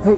Hey.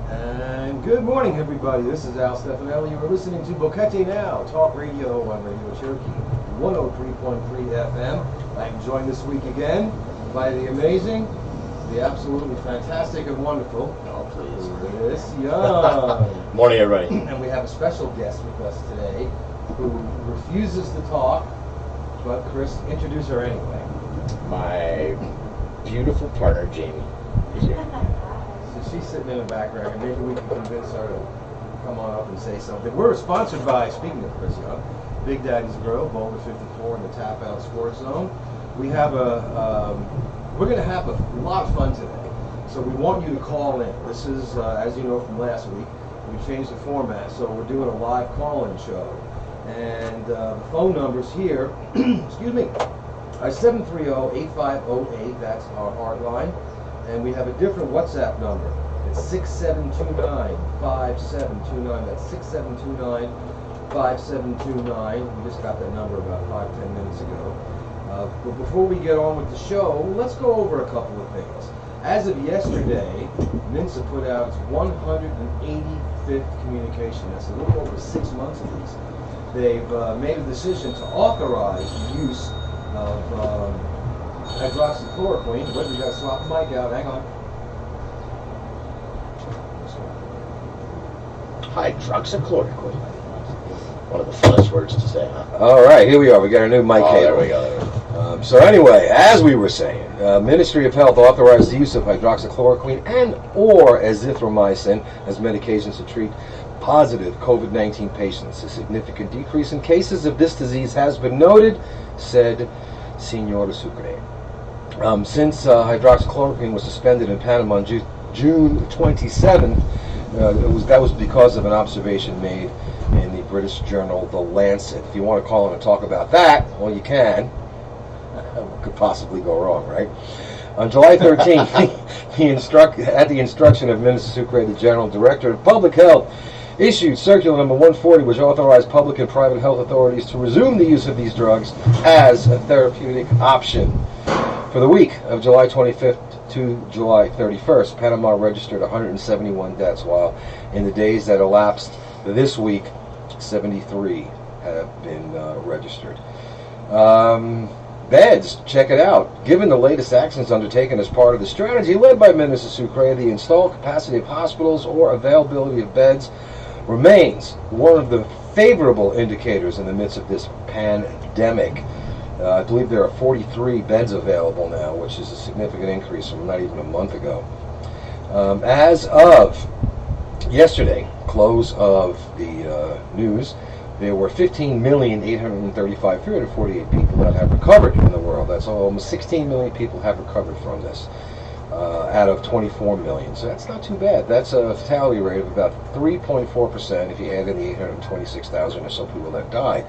And good morning, everybody. This is Al Stefanelli. You are listening to Boquete Now, talk radio on Radio Cherokee 103.3 FM. I'm joined this week again by the amazing, the absolutely fantastic and wonderful, Chris Young. Morning, everybody. And we have a special guest with us today who refuses to talk, but Chris, introduce her anyway. My beautiful partner, Jamie, is here. So she's sitting in the background, and maybe we can convince her to come on up and say something. We're sponsored by, speaking of Chris Young, Big Daddy's Grill, Boulder 54 in the Tap Out Sports Zone. We have we're going to have a lot of fun today. So we want you to call in. This is, as you know from last week, we changed the format, so we're doing a live call-in show. And the phone numbers here, excuse me, are 730-8508, that's our hard line. And we have a different WhatsApp number. It's 6729-5729. That's 6729-5729. We just got that number about 5-10 minutes ago. But before we get on with the show, let's go over a couple of things. As of yesterday, Mensa put out its 185th communication. That's a little over 6 months at least. They've made a decision to authorize the use of hydroxychloroquine. Wait, we got to swap the mic out. Hang on. Hydroxychloroquine. One of the funnest words to say, huh? All right, here we are. We got our new mic cable. There we go. So anyway, as we were saying, Ministry of Health authorized the use of hydroxychloroquine and or azithromycin as medications to treat positive COVID-19 patients. A significant decrease in cases of this disease has been noted, said Senora Sucre. Since hydroxychloroquine was suspended in Panama on June 27th, that was because of an observation made in the British journal The Lancet. If you want to call in and talk about that, well, you can. What could possibly go wrong, right? On July 13th, at the instruction of Minister Sucre, the General Director of Public Health, issued Circular Number 140, which authorized public and private health authorities to resume the use of these drugs as a therapeutic option. For the week of July 25th to July 31st, Panama registered 171 deaths, while in the days that elapsed this week, 73 have been registered. Beds, check it out. Given the latest actions undertaken as part of the strategy led by Minister Sucre, the installed capacity of hospitals or availability of beds remains one of the favorable indicators in the midst of this pandemic. I believe there are 43 beds available now, which is a significant increase from not even a month ago. As of yesterday, close of the news, there were 15,835,348 people that have recovered in the world. That's almost 16 million people have recovered from this out of 24 million. So that's not too bad. That's a fatality rate of about 3.4% if you add in the 826,000 or so people that died.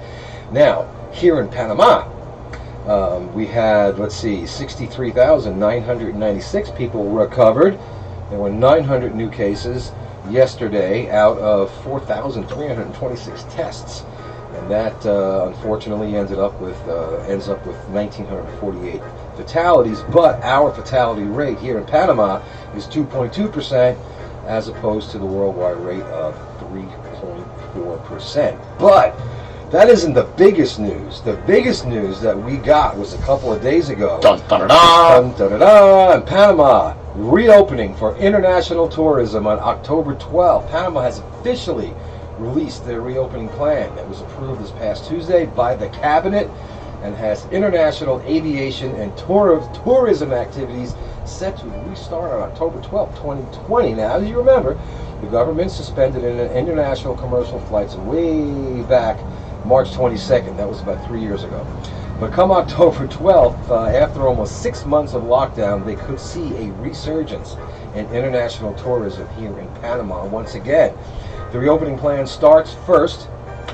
Now, here in Panama, we had, 63,996 people recovered. There were 900 new cases yesterday out of 4,326 tests, and that unfortunately ends up with 1,948 fatalities. But our fatality rate here in Panama is 2.2%, as opposed to the worldwide rate of 3.4%. But that isn't the biggest news. The biggest news that we got was a couple of days ago. Dun, dun, dun, dun. Dun, dun, dun, dun. Panama reopening for international tourism on October 12th. Panama has officially released their reopening plan that was approved this past Tuesday by the cabinet and has international aviation and tourism activities set to restart on October 12th, 2020. Now, as you remember, the government suspended international commercial flights way back March 22nd. That was about 3 years ago. But come October 12th, after almost 6 months of lockdown, they could see a resurgence in international tourism here in Panama once again. The reopening plan starts first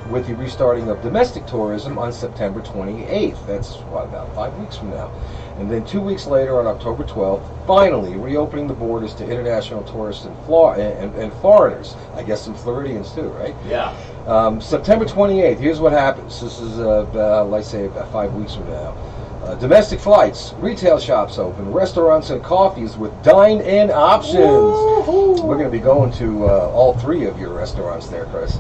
with the restarting of domestic tourism on September 28th. That's, what, about 5 weeks from now. And then 2 weeks later, on October 12th, finally reopening the borders to international tourists and foreigners. I guess some Floridians too, right? Yeah. September 28th, here's what happens. This is, let's say, about 5 weeks from now. Domestic flights, retail shops open, restaurants and coffees with dine-in options. Woo-hoo. We're going to be going to all three of your restaurants there, Chris.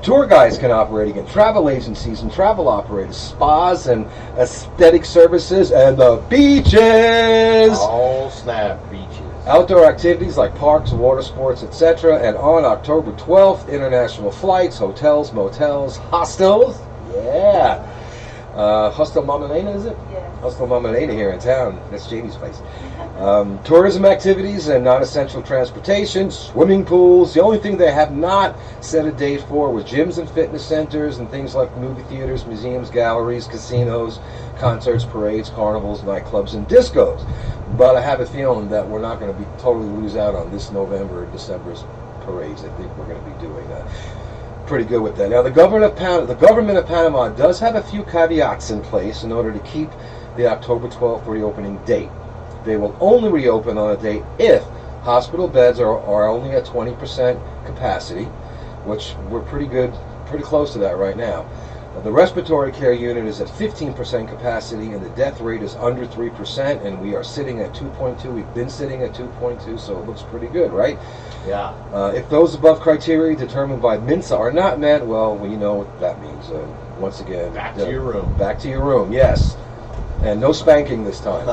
Tour guides can operate again, travel agencies and travel operators, spas and aesthetic services, and the beaches. Oh, snap, beaches. Outdoor activities like parks, water sports, etc. And on October 12th, international flights, hotels, motels, hostels. Yeah. Hostel Mama Lena, is it? Yeah. Hostel Mama Lena here in town. That's Jamie's place. Tourism activities and non-essential transportation, swimming pools. The only thing they have not set a date for was gyms and fitness centers and things like movie theaters, museums, galleries, casinos, concerts, parades, carnivals, nightclubs, and discos. But I have a feeling that we're not going to be totally lose out on this November and December's parades. I think we're going to be doing pretty good with that. Now, the government of Panama does have a few caveats in place in order to keep the October 12th reopening date. They will only reopen on a date if hospital beds are only at 20% capacity, which we're pretty close to that right now. The respiratory care unit is at 15% capacity, and the death rate is under 3%, and we are sitting at 2.2. We've been sitting at 2.2, so it looks pretty good, right? Yeah. If those above criteria determined by MINSA are not met, well, you know what that means. Once again, Back to your room. Back to your room, yes. And no spanking this time.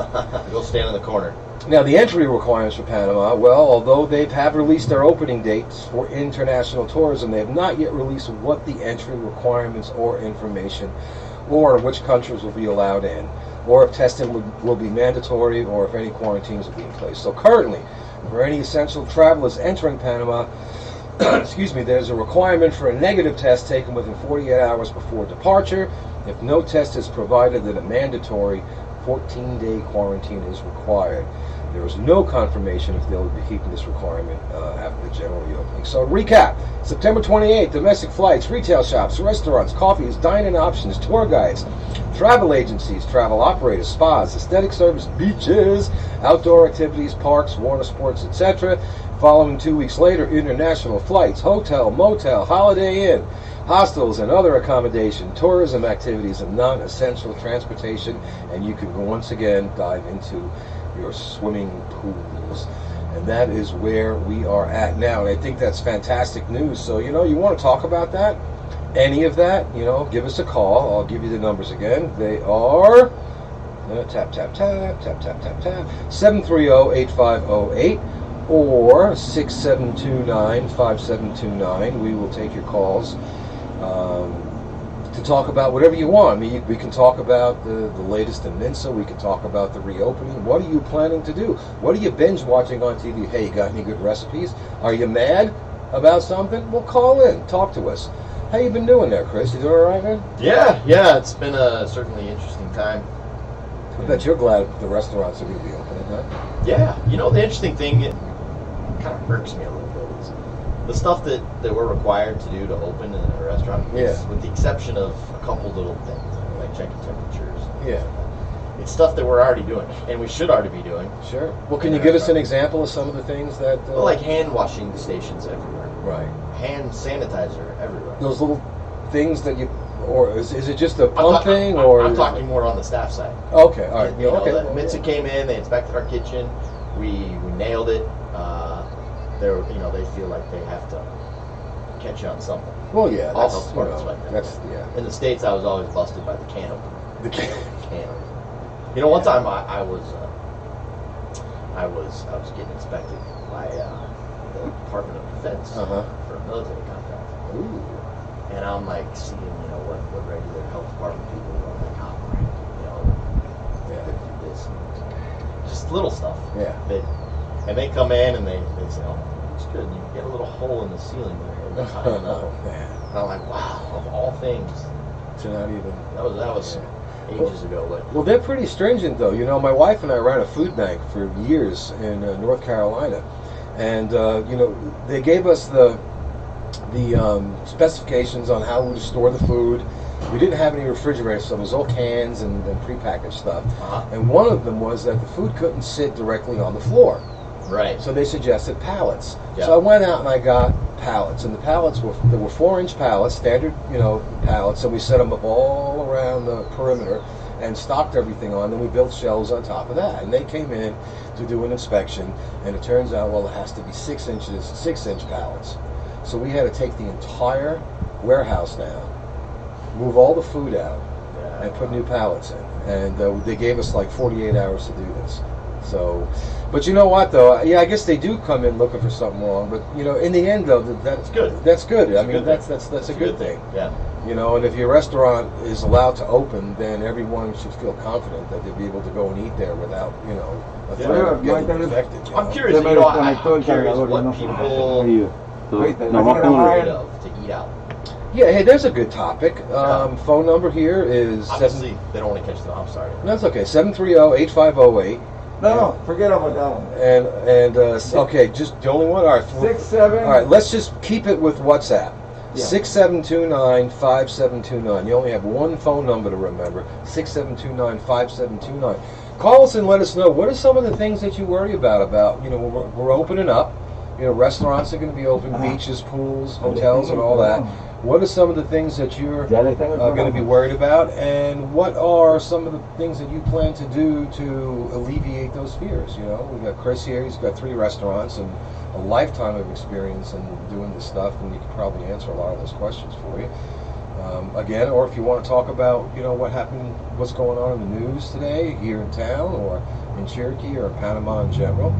Go stand in the corner. Now, the entry requirements for Panama, well, although they have released their opening dates for international tourism, they have not yet released what the entry requirements or information, or which countries will be allowed in, or if testing will be mandatory, or if any quarantines will be in place. So currently, for any essential travelers entering Panama, excuse me, there's a requirement for a negative test taken within 48 hours before departure. If no test is provided, then a mandatory 14-day quarantine is required. There is no confirmation if they'll be keeping this requirement after the general reopening. So recap, September 28th, domestic flights, retail shops, restaurants, coffees, dine-in options, tour guides, travel agencies, travel operators, spas, aesthetic service, beaches, outdoor activities, parks, water sports, etc. Following 2 weeks later, international flights, hotel, motel, holiday inn, hostels and other accommodation, tourism activities, and non-essential transportation. And you can once again dive into your swimming pools. And that is where we are at now. And I think that's fantastic news. So, you want to talk about that? Any of that, give us a call. I'll give you the numbers again. They are tap, tap, tap, tap, tap, tap, tap, 730-8508 or 6729-5729. We will take your calls to talk about whatever you want. I mean, we can talk about the latest in MINSA. We can talk about the reopening. What are you planning to do? What are you binge watching on TV? Hey, you got any good recipes? Are you mad about something? Well, call in. Talk to us. How you been doing there, Chris? You doing all right, man? Yeah. It's been a certainly interesting time. I bet you're glad the restaurants are going to be opening, huh? Yeah. The interesting thing, it kind of irks me a little bit, is the stuff that we're required to do to open in a restaurant, is, with the exception of a couple little things, like checking temperatures. Yeah. It's stuff that we're already doing, and we should already be doing. Sure. Well, can you give us an example of some of the things that... Well, like hand washing stations everywhere. Right. Hand sanitizer everywhere. Those little things that you... Or is it just a pump thing? Or I'm talking more on the staff side. Okay, all right. Okay. MINSA came in, they inspected our kitchen, we nailed it. They feel like they have to catch you on something. Well, yeah, All that's health departments like that. That's yeah. In the States, I was always busted by the can opener. The can. One time I was getting inspected by the Department of Defense for a military contract. Ooh. And I'm like seeing, what regular health department people are like, they do this, just little stuff. Yeah. And they come in and they say, oh, it's good. You get a little hole in the ceiling there. Oh man. And I'm like, wow, of all things. To not even. That was ages ago. But well, they're pretty stringent, though. My wife and I ran a food bank for years in North Carolina, and they gave us the specifications on how to store the food. We didn't have any refrigerators, so it was all cans and prepackaged stuff. And one of them was that the food couldn't sit directly on the floor. Right. So they suggested pallets. Yeah. So I went out and I got pallets, and the pallets were 4-inch pallets, standard, pallets. So we set them up all around the perimeter and stocked everything on. Then we built shelves on top of that, and they came in to do an inspection, and it turns out, well, it has to be 6-inch pallets. So we had to take the entire warehouse down, move all the food out, and put new pallets in. And they gave us like 48 hours to do this. So, but you know what though? Yeah, I guess they do come in looking for something wrong. But in the end though, that's good. That's good. I mean, that's a good thing. Yeah. And if your restaurant is allowed to open, then everyone should feel confident that they'll be able to go and eat there without, a threat of getting infected. I'm curious, I'm curious what people afraid of to eat out. Yeah, hey, there's a good topic. Phone number here is... Obviously, they don't want to catch the... I'm sorry. That's okay. 730-8508. No, forget about that one. And okay, just the only one? All right. 67. All right, let's just keep it with WhatsApp. Yeah. 6729-5729. You only have one phone number to remember. 6729-5729. Call us and let us know, what are some of the things that you worry about, we're opening up. Restaurants are going to be open, beaches, pools, hotels, and all that. What are some of the things that you're going to be worried about, and what are some of the things that you plan to do to alleviate those fears? We've got Chris here. He's got 3 restaurants and a lifetime of experience in doing this stuff, and he can probably answer a lot of those questions for you. Again, or if you want to talk about, what happened, what's going on in the news today here in town, or in Cherokee, or in Panama in general,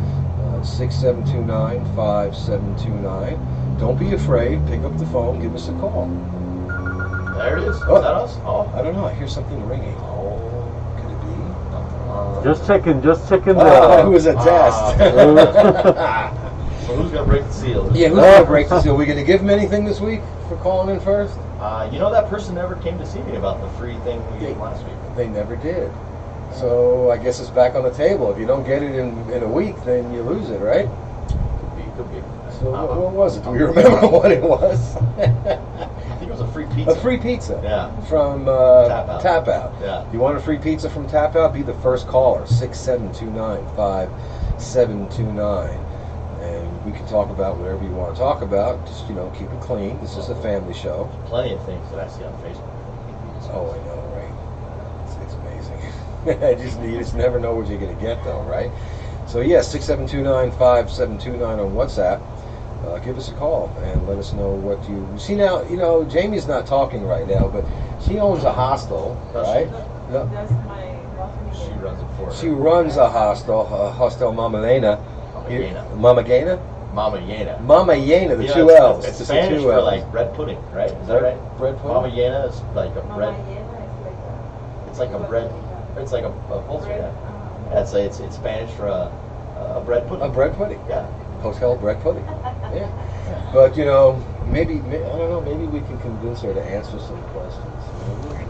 6729-5729. Don't be afraid. Pick up the phone. Give us a call. There it is. Oh, Is that us? Oh, I don't know. I hear something ringing. Oh, Could it be? Just checking. Who was a test? So who's gonna break the seal? Yeah, who's gonna break the seal? We gonna give him anything this week for calling in first? That person never came to see me about the free thing we gave last week. They never did. So I guess it's back on the table. If you don't get it in a week, then you lose it, right? Could be. So what was it? Do we remember what it was? I think it was a free pizza. A free pizza. Yeah. From Tap Out. Yeah. You want a free pizza from Tap Out? Be the first caller. 6729-5729. And we can talk about whatever you want to talk about. Just, keep it clean. This is a family show. Plenty of things that I see on Facebook. Oh, I know, right? It's amazing. You just never know what you're going to get, though, right? So, yeah, 6729-5729 on WhatsApp. Give us a call and let us know what you see. Now, Jamie's not talking right now, but she owns a hostel, right? That's my girlfriend. She runs it for her. She runs a hostel, Hostel Mama Yena. Mama Yena, the Yeah, 2 L's. It's Spanish for like bread pudding, right? Is that right? Bread pudding? Mama Yena is like a bread. It's like a bread. It's like a pulse, yeah. It's Spanish for a bread pudding. A bread pudding. Yeah. Hotel bread pudding. Yeah. But maybe I don't know. Maybe we can convince her to answer some questions. Maybe.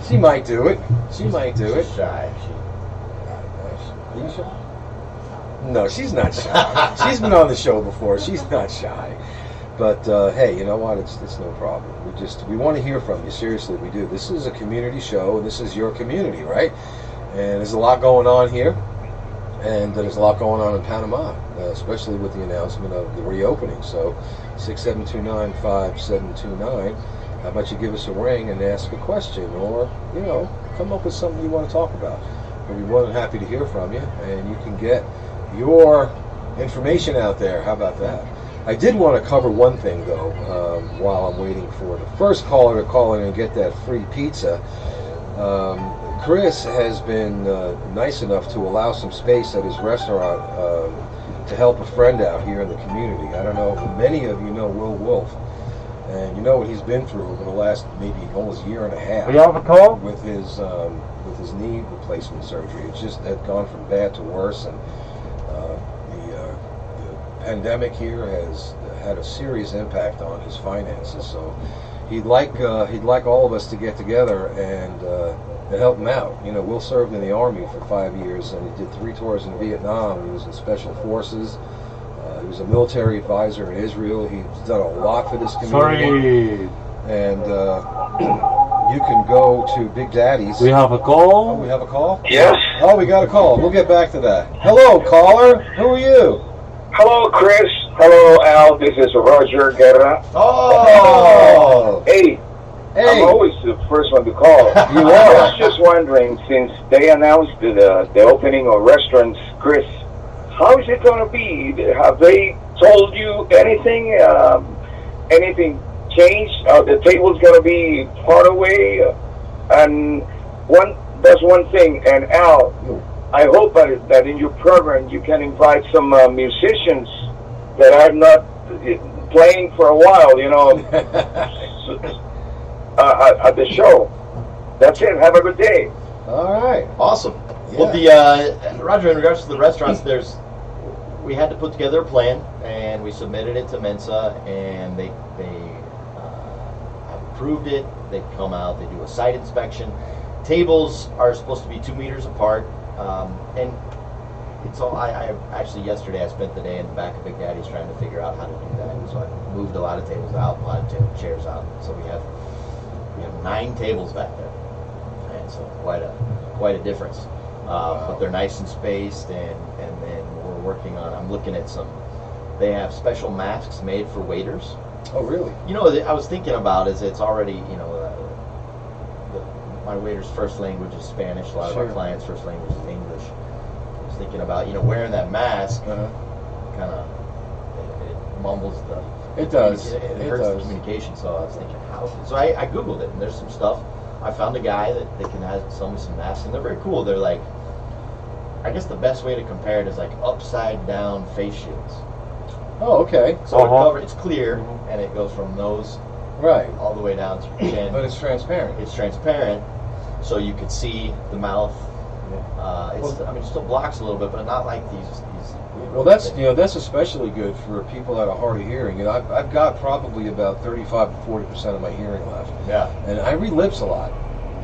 She might do it. She's shy. Are you shy? No, she's not shy. She's been on the show before. She's not shy. But hey, you know what? It's no problem. We want to hear from you. Seriously, we do. This is a community show, and this is your community, right? And there's a lot going on here, and there's a lot going on in Panama, especially with the announcement of the reopening. So, 6729-5729. How about you give us a ring and ask a question, or come up with something you want to talk about. We'll be more than happy to hear from you, and you can get your information out there. How about that? I did want to cover one thing, though, while I'm waiting for the first caller to call in and get that free pizza. Chris has been nice enough to allow some space at his restaurant to help a friend out here in the community. I don't know if many of you know Will Wolf, and you know what he's been through over the last maybe almost year and a half. We have a call? With his knee replacement surgery. It's just had gone from bad to worse, and the pandemic here has had a serious impact on his finances. So he'd like all of us to get together and help him out. Will served in the Army for 5 years, and he did 3 tours in Vietnam. He was in Special Forces. He was a military advisor in Israel. He's done a lot for this community. Sorry, And you can go to Big Daddy's. we have a Oh, call. we have a call? Yes. Oh, we got a call. We'll get back to that. Hello, caller. Who are you? Hello, Chris. Hello, Al. This is Roger Guerra. Oh! Hey, Hey! I'm always the first one to call. You I are. was just wondering, since they announced the opening of restaurants, Chris, how is it going to be? Have they told you anything? Anything changed? Are the tables going to be far away? And that's one thing. And Al, I hope that in your program you can invite some musicians that are not playing for a while, at the show. That's it. Have a good day. All right. Awesome. Yeah. Well, Roger, in regards to the restaurants, we had to put together a plan, and we submitted it to Mensa, and they have approved it. They come out, they do a site inspection. Tables are supposed to be 2 meters apart, and it's all. I actually yesterday I spent the day in the back of Big Daddy's trying to figure out how to do that. So I moved a lot of tables out, a lot of chairs out. So we have 9 tables back there, and so quite a difference. Wow. But they're nice and spaced, and then we're working on. I'm looking at some. They have special masks made for waiters. Oh, really? I was thinking about it's already my waiter's first language is Spanish. A lot of Sure. our clients' first language is English. I was thinking about wearing that mask, Uh-huh. kind of it mumbles the. It does. It It hurts the does. communication. So I was thinking, how? So I googled it, and there's some stuff. I found a guy that can sell me some masks, and they're very cool. They're like, I guess the best way to compare it is like upside down face shields. Oh, okay. So it's clear, and it goes from nose Right. all the way down to your chin. But it's transparent. It's transparent, so you could see the mouth. It still blocks a little bit, but not like these. Well, that's especially good for people that are hard of hearing. I've got probably about 35 to 40% of my hearing left, Yeah, and I read lips a lot,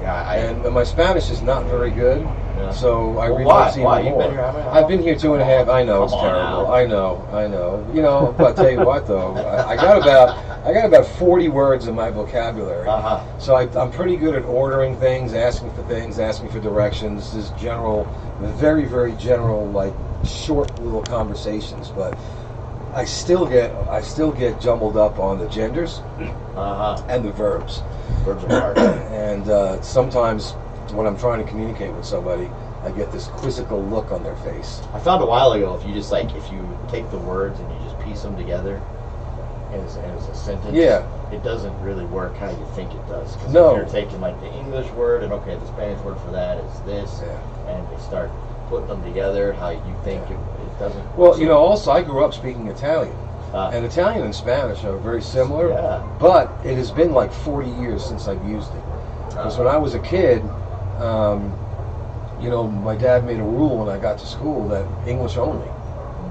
yeah. and my Spanish is not very good, Yeah. so I Well, read why? lips even Why? more. You've been here how long? I've been here 2.5. I know it's Come on terrible. now. I know. But I'll tell you what, though, I got about 40 words in my vocabulary. Uh-huh. So I'm pretty good at ordering things, asking for directions, just general, very, very general, like short little conversations. But I still get jumbled up on the genders and the verbs. Verbs are hard. And sometimes when I'm trying to communicate with somebody, I get this quizzical look on their face. I found a while ago if you take the words and you just piece them together as a sentence, Yeah. it doesn't really work how you think it does. 'Cause No. if you're taking like the English word and the Spanish word for that is this, Yeah. and they start putting them together how you think it doesn't. Well, also I grew up speaking Italian. Uh, And Italian and Spanish are very similar, Yeah. but it has been like 40 years since I've used it. Because when I was a kid, my dad made a rule when I got to school that English only,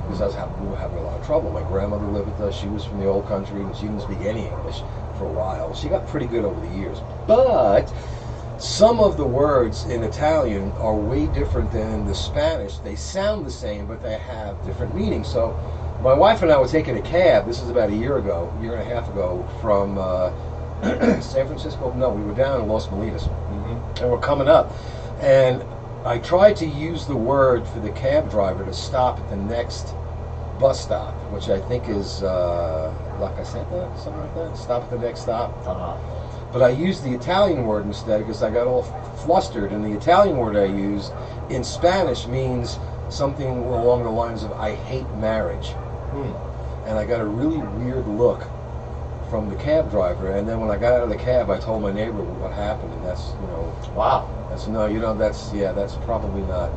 because we were having a lot of trouble. My grandmother lived with us. She was from the old country, and she didn't speak any English for a while. She got pretty good over the years. But some of the words in Italian are way different than in the Spanish. They sound the same, but they have different meanings. So my wife and I were taking a cab. This is about a year and a half ago, from San Francisco. No, we were down in Los Molinos, and we're coming up. And I tried to use the word for the cab driver to stop at the next bus stop, which I think is La Caseta, something like that. Stop at the next stop. But I used the Italian word instead because I got all flustered. And the Italian word I used in Spanish means something along the lines of "I hate marriage." And I got a really weird look from the cab driver. And then when I got out of the cab, I told my neighbor what happened, and that's wow. that's probably not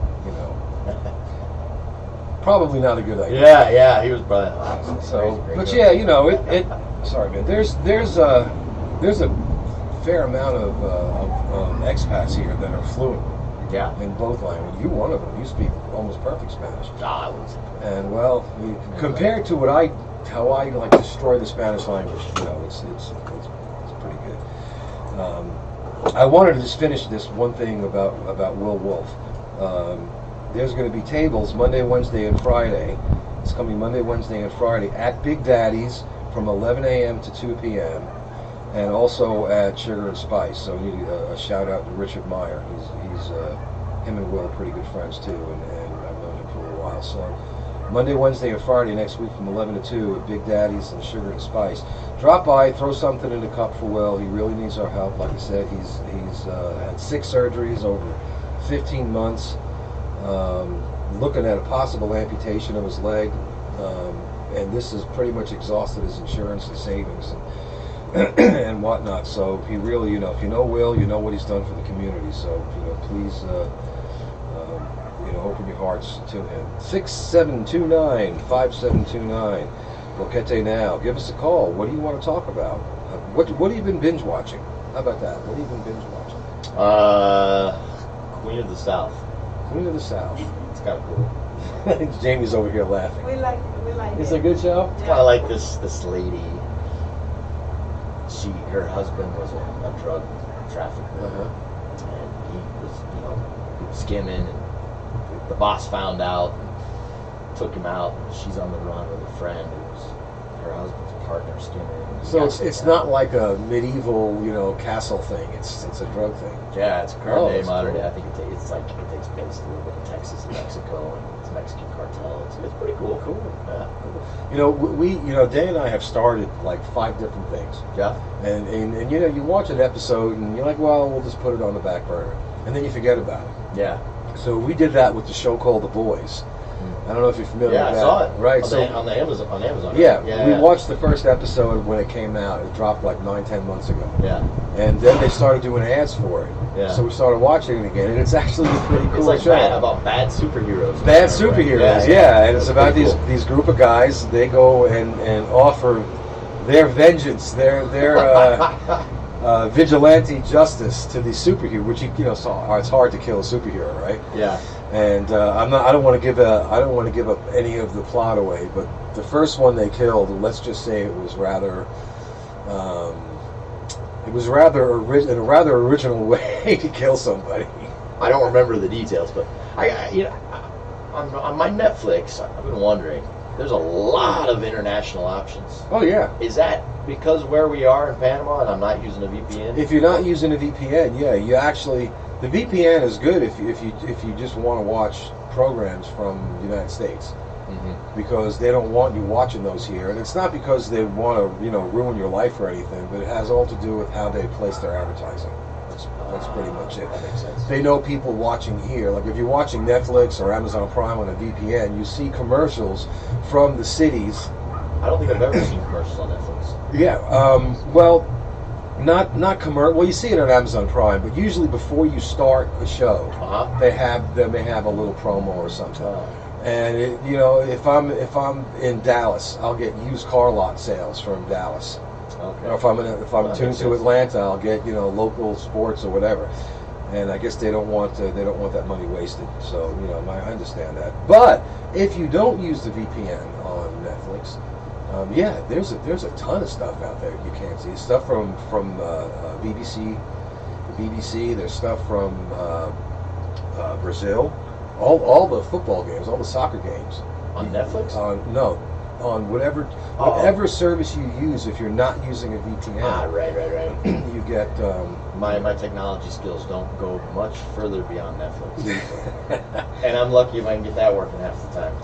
probably not a good idea. Yeah, he was brilliant. So, but yeah, it. Sorry, man. There's a fair amount of expats here that are fluent Yeah. in both languages. You're one of them. You speak almost perfect Spanish. I was. And compared to how I like destroy the Spanish language, it's pretty good. I wanted to just finish this one thing about Will Wolf. There's going to be tables Monday, Wednesday, and Friday. It's coming Monday, Wednesday, and Friday at Big Daddy's from 11 a.m. to 2 p.m. and also at Sugar and Spice. So we need a shout out to Richard Meyer. He's him and Will are pretty good friends too, and I've known him for a little while. So Monday, Wednesday, and Friday next week from 11 to 2 at Big Daddy's and Sugar and Spice. Drop by, throw something in the cup for Will. He really needs our help. Like I said, he's had 6 surgeries over 15 months, looking at a possible amputation of his leg, and this has pretty much exhausted his insurance and savings and whatnot. So he really, if you know Will, you know what he's done for the community. So please, open your hearts to him. 6729-5729. Boquete Now. Give us a call. What do you want to talk about? What have you been binge watching? How about that? What have you been binge watching? Queen of the South. Queen of the South. It's kind of cool. Jamie's over here laughing. We like It's it. a good show? It's kind of like this lady. Her husband was a drug trafficker, and he was skimming, and the boss found out, and took him out. And she's on the run with a friend who was her husband's partner skimming. So it's not like a medieval, castle thing. It's a drug thing. Yeah, it's current day, it's modern cool. day. I think it takes place a little bit in Texas and Mexico, and it's a Mexican cartel. It's pretty cool. Cool. Yeah. We Dan and I have started like 5 different things. Yeah. And you watch an episode and you're like, well, we'll just put it on the back burner, and then you forget about it. Yeah. So we did that with the show called The Boys. I don't know if you're familiar Yeah, with I that. saw it. Right. On Amazon. On Amazon. Yeah, Right? we watched the first episode when it came out. It dropped like 9-10 months ago. Yeah. And then they started doing ads for it. Yeah. So we started watching it again, and it's actually a pretty cool It's like show. about bad superheroes. Bad superheroes, yeah. And it's about pretty cool. these group of guys. They go and offer their vengeance, their vigilante justice to the superhero, which so it's hard to kill a superhero, right? Yeah. And I don't want to give up any of the plot away, but the first one they killed, let's just say it was rather in a rather original way to kill somebody. I don't remember the details, but on my Netflix, I've been wondering. There's a lot of international options. Oh yeah. Is that because where we are in Panama and I'm not using a VPN? If you're not using a VPN, yeah, you actually the VPN is good if you just want to watch programs from the United States. Because they don't want you watching those here, and it's not because they want to ruin your life or anything, but it has all to do with how they place their advertising. That's pretty much it. That makes sense. They know people watching here. Like if you're watching Netflix or Amazon Prime on a VPN, you see commercials from the cities. I don't think I've ever seen commercials on Netflix. Yeah. Well, not commercial. Well, you see it on Amazon Prime, but usually before you start a show, they may have a little promo or something. And if I'm in Dallas, I'll get used car lot sales from Dallas. Okay. Or if I'm tuned to Atlanta, I'll get local sports or whatever. And I guess they don't want that money wasted. So I understand that. But if you don't use the VPN on Netflix, there's a ton of stuff out there you can't see. Stuff from BBC, the BBC. There's stuff from Brazil. All the football games, all the soccer games. On Netflix? On whatever service you use. If you're not using a VPN, Right. you get. My technology skills don't go much further beyond Netflix. And I'm lucky if I can get that working half the time.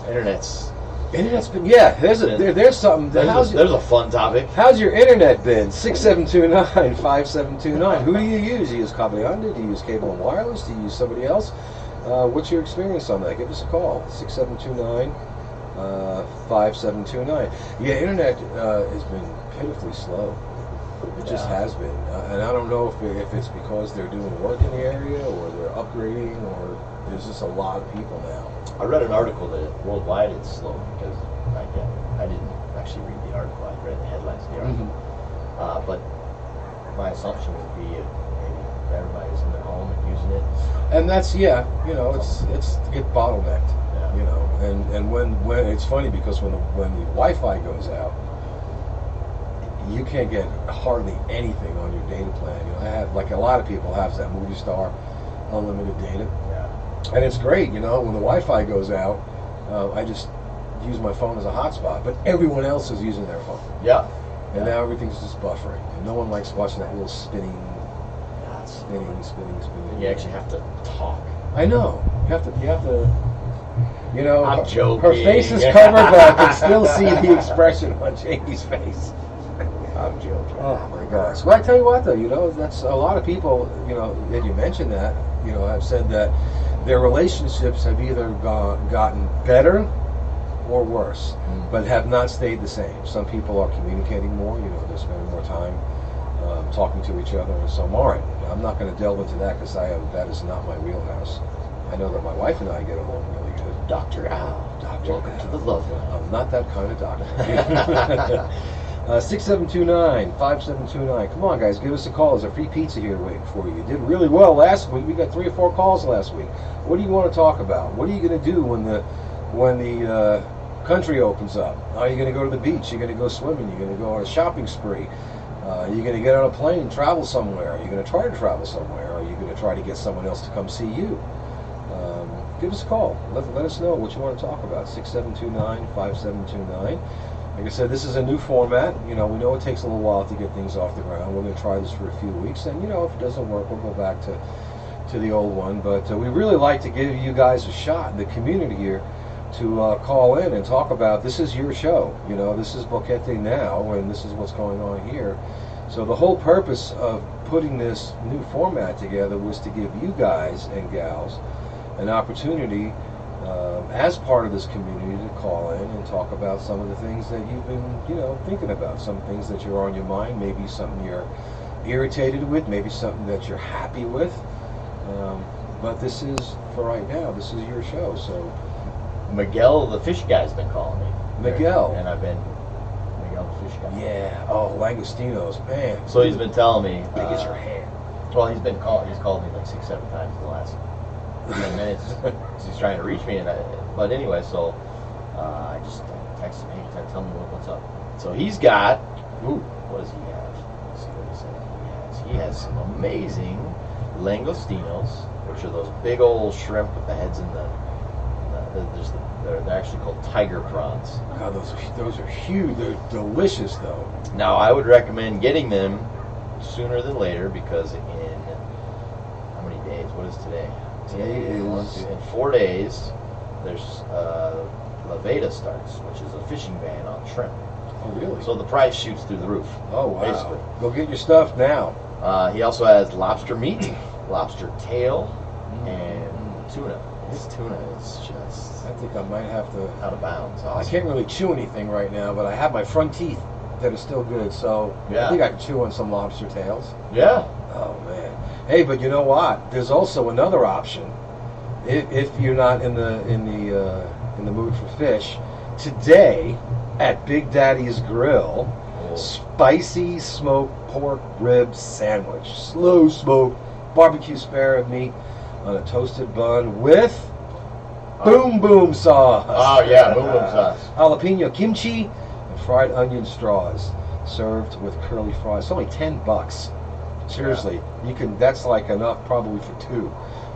Internet's been there's something. There's a fun topic. How's your internet been? 6729-5729. Who do you use? Do you use Cablando? Do you use Cable and Wireless? Do you use somebody else? What's your experience on that? Give us a call. 6729-5729. Yeah, internet has been pitifully slow. It just has been. And I don't know if it's because they're doing work in the area or they're upgrading or there's just a lot of people now. I read an article that worldwide it's slow because I didn't actually read the article. I read the headlines of the article. But my assumption would be maybe everybody's in their home and using it. And that's it's get bottlenecked. Yeah. And when it's funny because when the Wi-Fi goes out, you can't get hardly anything on your data plan. I have, like a lot of people have that Movie Star unlimited data. Yeah. And it's great, when the Wi-Fi goes out, I just use my phone as a hotspot, but everyone else is using their phone. Yeah. And now everything's just buffering. And no one likes watching that little spinning. You actually have to talk. I know. You have to. You know, I'm joking. Her face is covered, but I can still see the expression on Jamie's face. I'm joking. Oh my gosh. Well, I tell you what, though, you know, that's a lot of people. You know, and you mentioned that. You know, have said that their relationships have either gotten better or worse, but have not stayed the same. Some people are communicating more. You know, they're spending more time talking to each other, and some aren't. I'm not going to delve into that because that is not my wheelhouse. I know that my wife and I get along really good. Dr. Al. Welcome to the love line. I'm not that kind of doctor. 6729-5729. Come on, guys, give us a call. There's a free pizza here waiting for you. You did really well last week. We got 3 or 4 calls last week. What do you want to talk about? What are you going to do when the country opens up? Are you going to go to the beach? You're going to go swimming? You're going to go on a shopping spree? You're going to get on a plane, travel somewhere? Are you going to try to travel somewhere? Are you going to try to get someone else to come see you? Give us a call. Let us know what you want to talk about. 6729-5729. Like I said, this is a new format. You know, we know it takes a little while to get things off the ground. We're going to try this for a few weeks, and you know, if it doesn't work, we'll go back to the old one. But we really like to give you guys a shot, the community here, to call in and talk about. This is your show. You know, this is Boquete Now, and this is what's going on here. So the whole purpose of putting this new format together was to give you guys and gals an opportunity as part of this community to call in and talk about some of the things that you've been, you know, thinking about, some things that are on your mind, maybe something you're irritated with, maybe something that you're happy with. But this is, for right now, this is your show. So Miguel, the fish guy's been calling me. Miguel. And I've been Miguel, the fish guy. Yeah. Oh, langostinos, man. So he's been telling me. Big as your hand. Well, he's called me like 6-7 times in the last 10 minutes. He's trying to reach me, but anyway, so I just texted him, hey, tell me what's up. So he's got, what does he have? Let's see what he said he has. He has some amazing langostinos, which are those big old shrimp with the heads in they're actually called tiger prawns. God, those are huge. They're delicious, though. Now, I would recommend getting them sooner than later because in how many days? What is today? Today is in 4 days. There's La Veda starts, which is a fishing ban on shrimp. Oh, really? So the price shoots through the roof. Oh, wow. Basically. Go get your stuff now. He also has lobster meat, lobster tail, and tuna. His tuna is just, I think I might have to. out of bounds. I Awesome. can't really chew anything right now, but I have my front teeth that are still good, so Yeah. I think I can chew on some lobster tails. Yeah. Oh man! Hey, but you know what? There's also another option. If you're not in the mood for fish, today at Big Daddy's Grill, spicy smoked pork rib sandwich, slow smoked barbecue spare rib meat on a toasted bun with boom boom sauce. Oh yeah, boom boom sauce. Jalapeno kimchi and fried onion straws, served with curly fries. It's only $10. Seriously, you can. That's like enough probably for 2,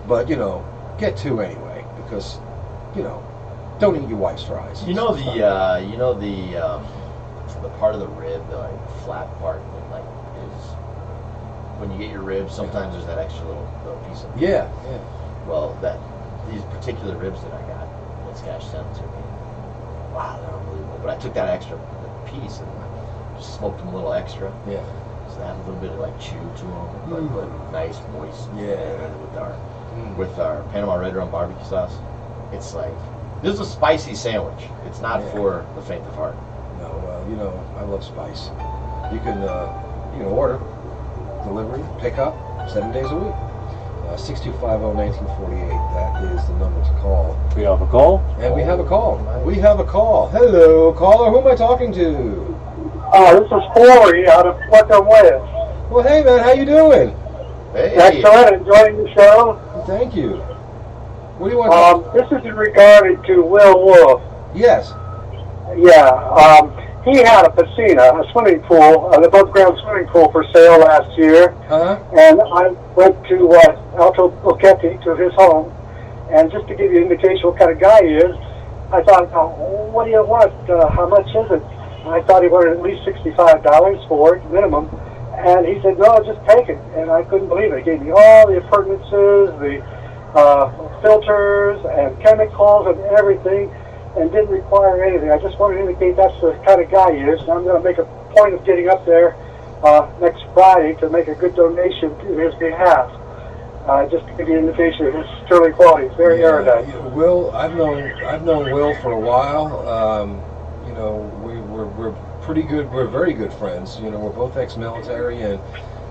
but you know, get 2 anyway because you know, don't eat your wife's fries. You know the part of the rib, the like flat part that like is when you get your ribs. Sometimes there's that extra little piece of. Yeah. Well, these particular ribs that I got, this guy sent to me. Wow, they're unbelievable. But I took that extra piece and just smoked them a little extra. Yeah. So they have a little bit of like chew to them, but nice, moist. Yeah. With our Panama Red Rum barbecue sauce, it's like this is a spicy sandwich. It's not for the faint of heart. No, you know, I love spice. You can order, delivery, pick up, 7 days a week. 6250-1948. That is the number to call. We have a call? And we have a call. We have a call. Hello, caller. Who am I talking to? This is Corey out of Fleckham West. Well, hey, man. How you doing? Hey. Excellent. Enjoying the show. Thank you. What do you want to This is in regard to Will Wolf. Yes. Yeah. He had a piscina, a swimming pool, an above-ground swimming pool for sale last year. Uh-huh. And I went to Alto Boquete, to his home. And just to give you an indication what kind of guy he is, I thought, oh, what do you want? How much is it? And I thought he wanted at least $65 for it, minimum. And he said, no, just take it. And I couldn't believe it. He gave me all the appurtenances, the filters and chemicals and everything, and didn't require anything. I just wanted to indicate that's the kind of guy he is. And I'm going to make a point of getting up there next Friday to make a good donation to his behalf. Just to give you an indication of his sterling qualities. Very erudite. You know, Will, I've known Will for a while. You know, we're pretty good. We're very good friends. You know, we're both ex-military, and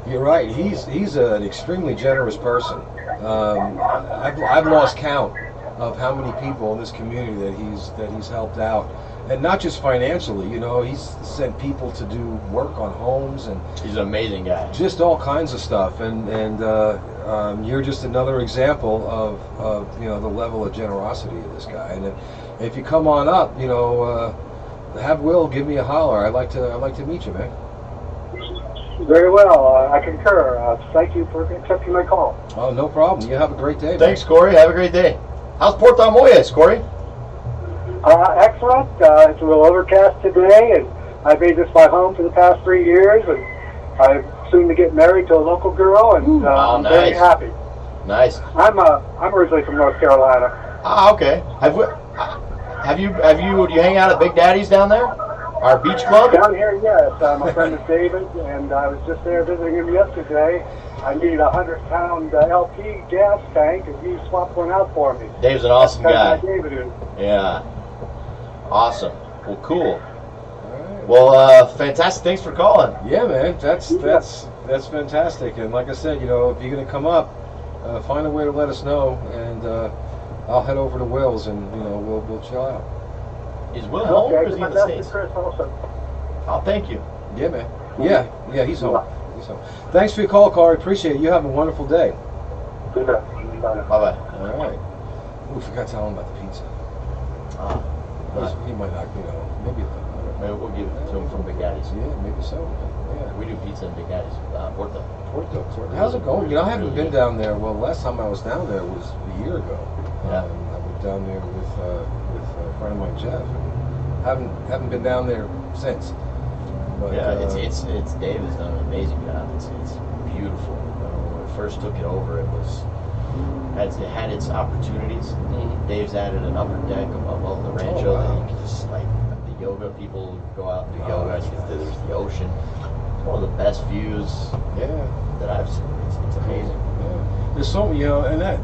you're right. He's an extremely generous person. I've lost count of how many people in this community that he's helped out, and not just financially. You know, he's sent people to do work on homes, and He's an amazing guy. just all kinds of stuff. And you're just another example of you know, the level of generosity of this guy. And if you come on up, you know, have Will give me a holler. I'd like to meet you, man. Very well. I concur. Thank you for accepting my call. Oh, no problem. You have a great day, man. Thanks, Corey. Have a great day. How's Port Armoyes, Corey? Excellent. It's a little overcast today, and I've made this my home for the past 3 years, and I'm soon to get married to a local girl, and I'm very nice. happy. Nice. I'm originally from North Carolina. Ah, okay. Do you hang out at Big Daddy's down there? Our beach club? Down here, yes. My friend is David, and I was just there visiting him yesterday. I needed a 100-pound LP gas tank, and he swapped one out for me. Dave's an awesome That's guy. how David is. Yeah. Awesome. Well, cool. All right. Well, fantastic. Thanks for calling. Yeah, man. That's fantastic. And like I said, you know, if you're gonna come up, find a way to let us know, and I'll head over to Will's, and you know, we'll chill out. Is Will home or Okay, is he my in the best to States? Chris also. Oh, thank you. Yeah, man. Yeah, he's home. He's home. Thanks for your call, Corey. Appreciate it. You have a wonderful day. Bye. Bye-bye. All right. We forgot to tell him about the pizza. He might not, you know, maybe. Maybe we'll give it to him from Big Daddy's. Yeah, maybe so. Yeah. We do pizza in Big Daddy's. Porto. Porto. How's it going? You know, I haven't been down there. Well, last time I was down there was a year ago. Yeah. I went down there with a friend of mine, Jeff. And haven't been down there since. But, Yeah, it's Dave has done an amazing job. It's beautiful. When we first took it over, it had its opportunities. Dave's added an upper deck above the rancho that you can just like the yoga people go out and do yoga. There's the ocean. It's one of the best views that I've seen. It's amazing. Yeah. There's so many, you know, and that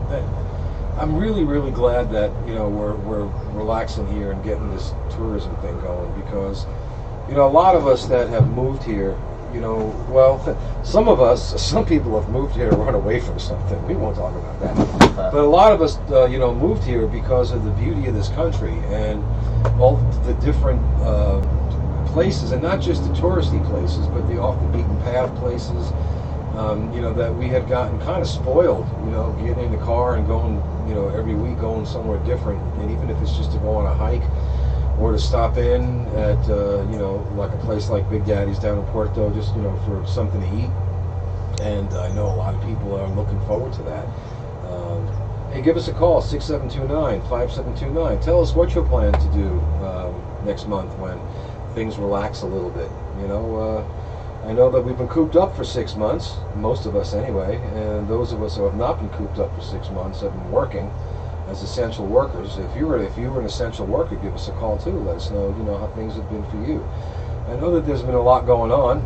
I'm really, really glad that, you know, we're relaxing here and getting this tourism thing going, because, you know, a lot of us that have moved here, you know, well, some people have moved here to run away from something. We won't talk about that. But a lot of us, you know, moved here because of the beauty of this country and all the different places, and not just the touristy places, but the off the beaten path places. You know, that we had gotten kind of spoiled, you know, getting in the car and going, you know, every week going somewhere different. And even if it's just to go on a hike or to stop in at, you know, like a place like Big Daddy's down in Porto, just, you know, for something to eat. And I know a lot of people are looking forward to that. Hey, give us a call, 6729-5729. Tell us what you're planning to do next month when things relax a little bit. You know, I know that we've been cooped up for 6 months, most of us anyway, and those of us who have not been cooped up for 6 months have been working as essential workers. If you were an essential worker, give us a call too. Let us know, you know, how things have been for you. I know that there's been a lot going on,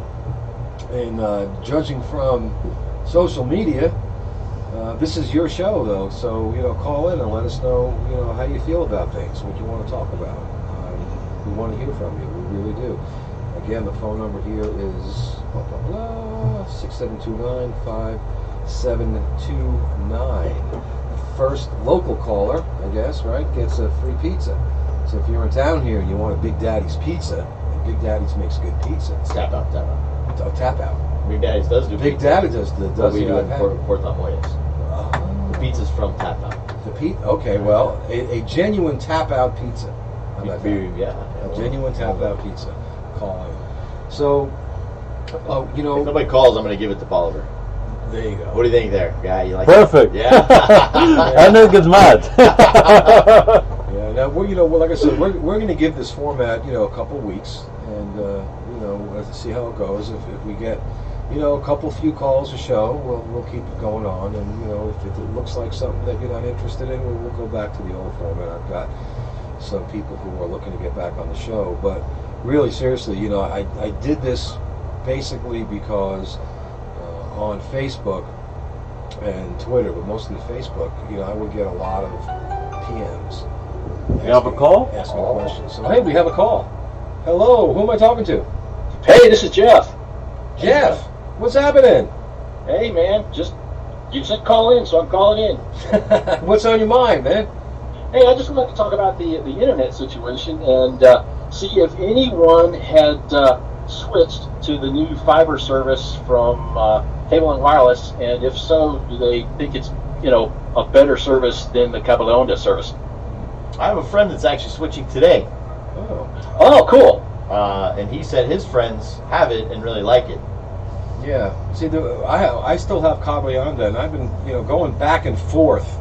and judging from social media, this is your show though, so, you know, call in and let us know, you know, how you feel about things, what you want to talk about. We want to hear from you, we really do. Again, the phone number here is 6729-5729. First local caller, I guess, right, gets a free pizza. So if you're in town here and you want a Big Daddy's pizza, and Big Daddy's makes good pizza. Tap out. Oh, tap out. Big Daddy's does do Big pizza. Daddy does We do the in Port Armoyes. The pizza's from Tap Out. Okay, well, a genuine tap out pizza. How about that? Yeah. A genuine tap out pizza. Call in. So, you know, If nobody calls, I'm going to give it to Bolivar. there you go. What do you think there, guy? You like Perfect. it? Yeah. I know it gets mad. Yeah, Now well, like I said, we're going to give this format, a couple weeks, and let's see how it goes. If we get, a few calls a show, we'll keep it going on, and if it looks like something that you're not interested in, we'll go back to the old format. I've got some people who are looking to get back on the show, but really seriously, I did this basically because on Facebook and Twitter, but mostly Facebook, I would get a lot of PMs. You have a call? Ask me questions. So hey, we have a call. Hello, who am I talking to? Hey, this is Jeff. Jeff, what's happening? Hey, man, you said call in, so I'm calling in. What's on your mind, man? Hey, I just wanted to talk about the internet situation and see if anyone had switched to the new fiber service from Cable and Wireless, and if so, do they think it's a better service than the Cable Onda service? I have a friend that's actually switching today, Oh, cool. and he said his friends have it and really like it. Yeah. See, I still have Cable Onda, and I've been going back and forth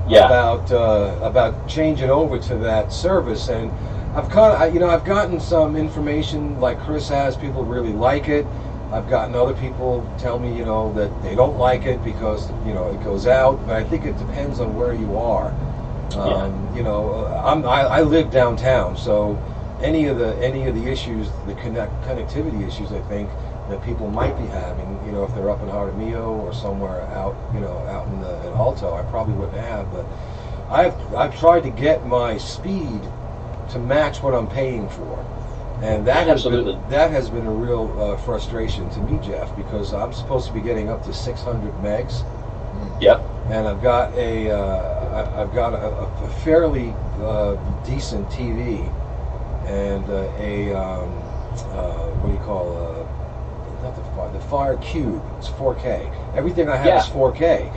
Yeah. about changing over to that service, and I've gotten some information like Chris has. People really like it. I've gotten other people tell me that they don't like it because it goes out, but I think it depends on where you are. I live downtown, so any of the issues, the connectivity issues, I think that people might be having, if they're up in Jaramillo or somewhere out in Alto, I probably wouldn't have. But I've tried to get my speed to match what I'm paying for, and that has been a real frustration to me, Jeff, because I'm supposed to be getting up to 600 megs. Yep. And I've got a fairly decent TV and what do you call not the Fire Cube. It's 4K. Everything I have is 4K.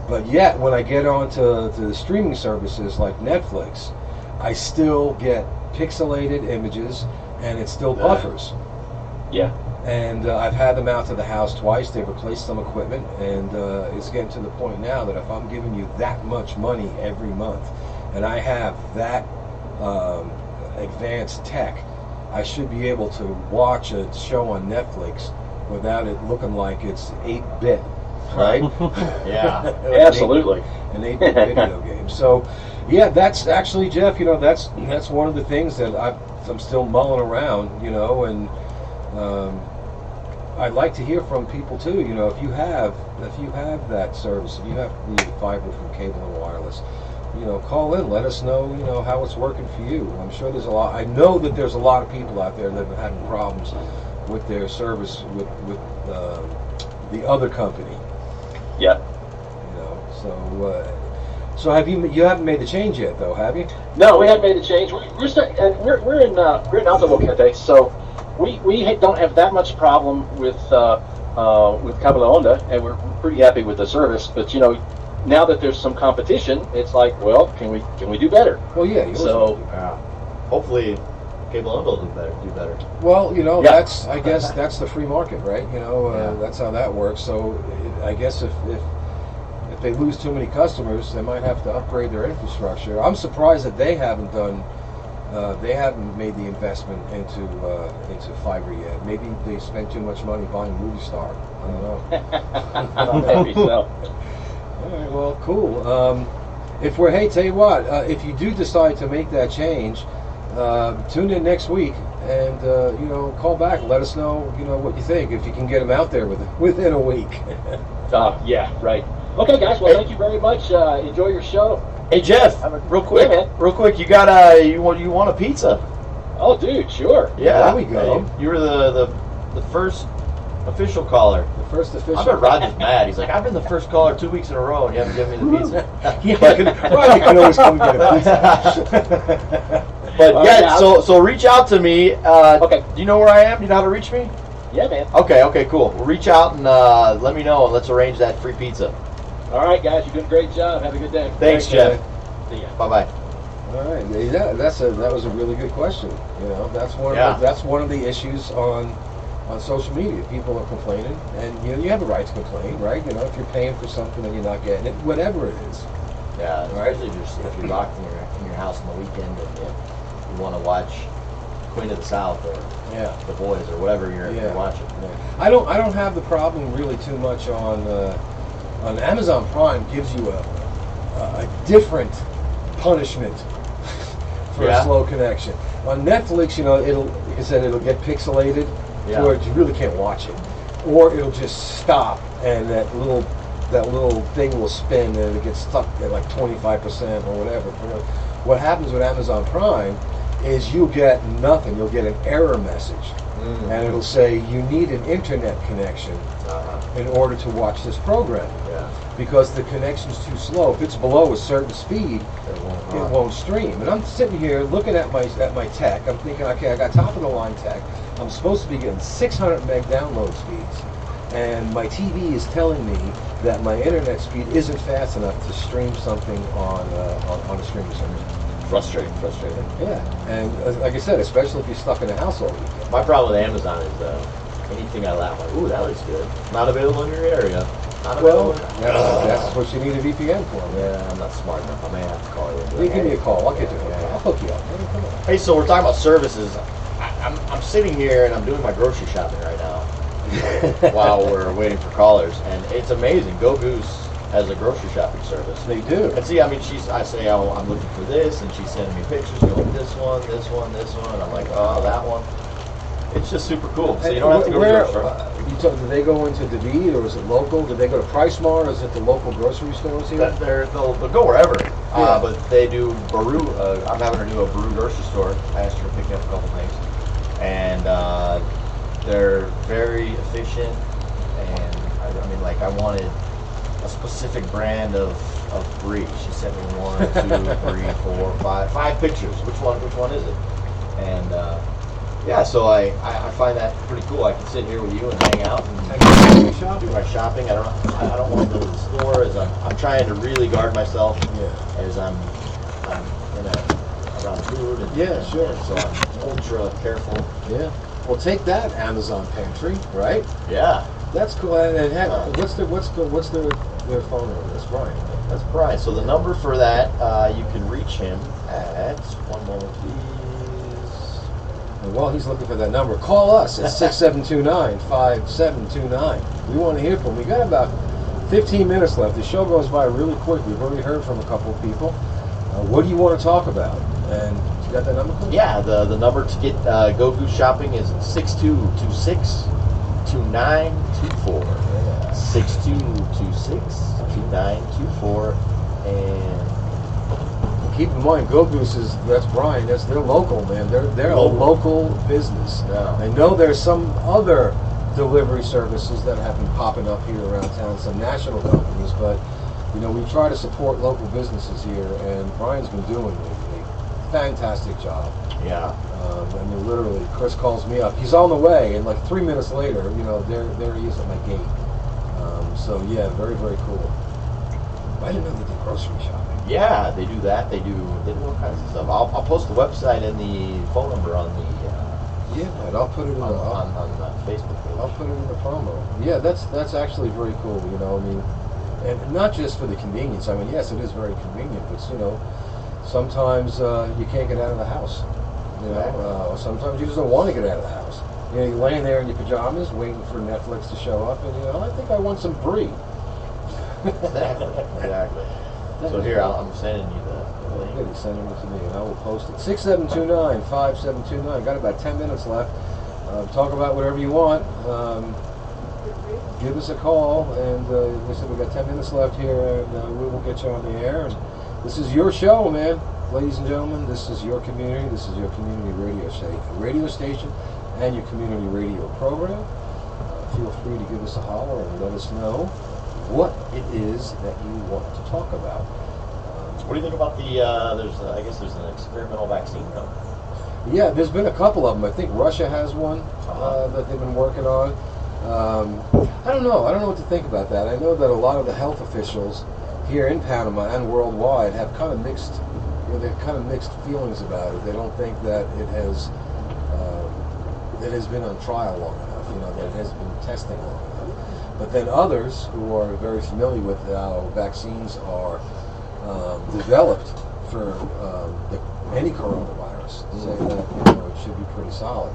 But yet, when I get onto the streaming services like Netflix, I still get pixelated images, and it still buffers. Yeah. And I've had them out to the house twice. They've replaced some equipment, and it's getting to the point now that if I'm giving you that much money every month, and I have that advanced tech, I should be able to watch a show on Netflix without it looking like it's 8-bit, right? Yeah. Absolutely. An 8-bit video game. So, yeah, that's actually, Jeff, that's one of the things that I'm still mulling around, and I'd like to hear from people too. If you have that service, if you have the fiber from Cable and Wireless, call in, let us know, how it's working for you. I'm sure there's a lot. I know that there's a lot of people out there that have been having problems with their service with the other company. Yeah. So have you haven't made the change yet, though, have you? No, we haven't made a change. We're in Alta Boquete, so we don't have that much problem with Cable Onda, and we're pretty happy with the service. But now that there's some competition, it's like, well, can we do better? Well, yeah. Hopefully, Cable Onda will do better. Well, I guess that's the free market, right? That's how that works. So I guess if they lose too many customers, they might have to upgrade their infrastructure. I'm surprised that they haven't made the investment into fiber yet. Maybe they spent too much money buying Movie Star. I don't know. Maybe so. All right, well, cool. Tell you what, if you do decide to make that change, tune in next week and call back and let us know what you think, if you can get them out there within a week. Yeah, right. Okay, guys. Well, thank you very much. Enjoy your show. Hey Jeff, real quick, Yeah, man. real quick, you want a pizza? Oh, dude, sure. Yeah, there we go. You were the first official caller. The first official. I bet Roger's mad. He's like, I've been the first caller 2 weeks in a row, and you haven't given me the pizza. Roger can always come get a pizza. But yeah, so reach out to me. Okay. Do you know where I am? Do you know how to reach me? Yeah, man. Okay, cool. Well, reach out and let me know, and let's arrange that free pizza. All right, guys. You're doing a great job. Have a good day. Thanks, Jeff. See ya. Bye-bye. All right, yeah, that was a really good question. That's one of the issues on social media. People are complaining, and you have a right to complain, right? If you're paying for something and you're not getting it, whatever it is. Yeah, Right. especially if you're locked in your house on the weekend and you want to watch Queen of the South or The Boys or whatever you're watching. I don't have the problem really too much on Amazon Prime. Gives you a different punishment for a slow connection. On Netflix, it'll, like I said, it'll get pixelated to where you really can't watch it, or it'll just stop and that little thing will spin and it gets stuck at like 25% or whatever. What happens with Amazon Prime is you'll get nothing. You'll get an error message, and it'll say you need an internet connection in order to watch this program. Because the connection's too slow. If it's below a certain speed, it won't stream. And I'm sitting here looking at my tech. I'm thinking, okay, I got top of the line tech. I'm supposed to be getting 600 meg download speeds, and my TV is telling me that my internet speed isn't fast enough to stream something on a streaming service. Frustrating. Yeah, and like I said, especially if you're stuck in a house all weekend. My problem with Amazon is anything I like, ooh, that looks good. Not available in your area. Well, that's what you need a VPN for. Man. Yeah, I'm not smart enough. I may have to call you. You give me a call. I'll get you. I'll hook you up. Come on. Hey, so we're talking about services. I'm sitting here and I'm doing my grocery shopping right now while we're waiting for callers, and it's amazing. Go Goose has a grocery shopping service. They do. And see, I mean, I say, oh, I'm looking for this, and she's sending me pictures going, this one, and I'm like, oh, that one. It's just super cool. So you don't have to go to the store. Do they go into David, or is it local? Do they go to Price Mart, or is it the local grocery stores here? They'll go wherever. But they do Baru. I'm having her do a Baru grocery store. I asked her to pick up a couple things. And they're very efficient. And I mean, like, I wanted a specific brand of brie. She sent me 1, 2, 3, 4, 5 pictures. Which one is it? And yeah, so I find that pretty cool. I can sit here with you and hang out and do my shopping. I don't want to go to the store as I'm trying to really guard myself as I'm around food and sure. So I'm ultra careful. Yeah. Well, take that, Amazon Pantry, right? Yeah. That's cool. And what's their phone number? That's Brian. That's Brian. So the number for that, you can reach him at, one moment please. And while he's looking for that number, call us at 672-5729. We want to hear from you. We got about 15 minutes left. The show goes by really quick. We've already heard from a couple of people. What do you want to talk about? And you got that number? Cool? Yeah, the number to get Go Goose shopping is 6226-2924. 6226-2924. And keep in mind, Go Goose that's Brian. They're local, man. They're a local business. Yeah. I know there's some other delivery services that have been popping up here around town, some national companies, but we try to support local businesses here, and Brian's been doing a fantastic job. Yeah. I mean, literally, Chris calls me up. He's on the way, and like 3 minutes later, there he is at my gate. So yeah, very, very cool. I didn't know they did grocery shopping. Yeah, they do that. They do all kinds of stuff. I'll post the website and the phone number on the and I'll put it in on the Facebook page. I'll put it in the promo. Yeah, that's actually very cool. I mean, and not just for the convenience. I mean, yes, it is very convenient, but sometimes you can't get out of the house. Or sometimes you just don't want to get out of the house. You're laying there in your pajamas waiting for Netflix to show up, and I think I want some brie. Exactly. So here, I'm sending you the link. Good, he's sending it to me, and I will post it. 6729-5729. Got about 10 minutes left. Talk about whatever you want. Give us a call, and we said we got 10 minutes left here, and we will get you on the air. And this is your show, man. Ladies and gentlemen, this is your community. This is your community radio station, and your community radio program. Feel free to give us a holler and let us know what it is that you want to talk about. What do you think about the? I guess there's an experimental vaccine coming. Yeah, there's been a couple of them. I think Russia has one that they've been working on. I don't know. I don't know what to think about that. I know that a lot of the health officials here in Panama and worldwide have kind of mixed. They've kind of mixed feelings about it. They don't think that it has been on trial long enough. That it has been testing long enough. But then others who are very familiar with how vaccines are developed for any coronavirus. To say that it should be pretty solid.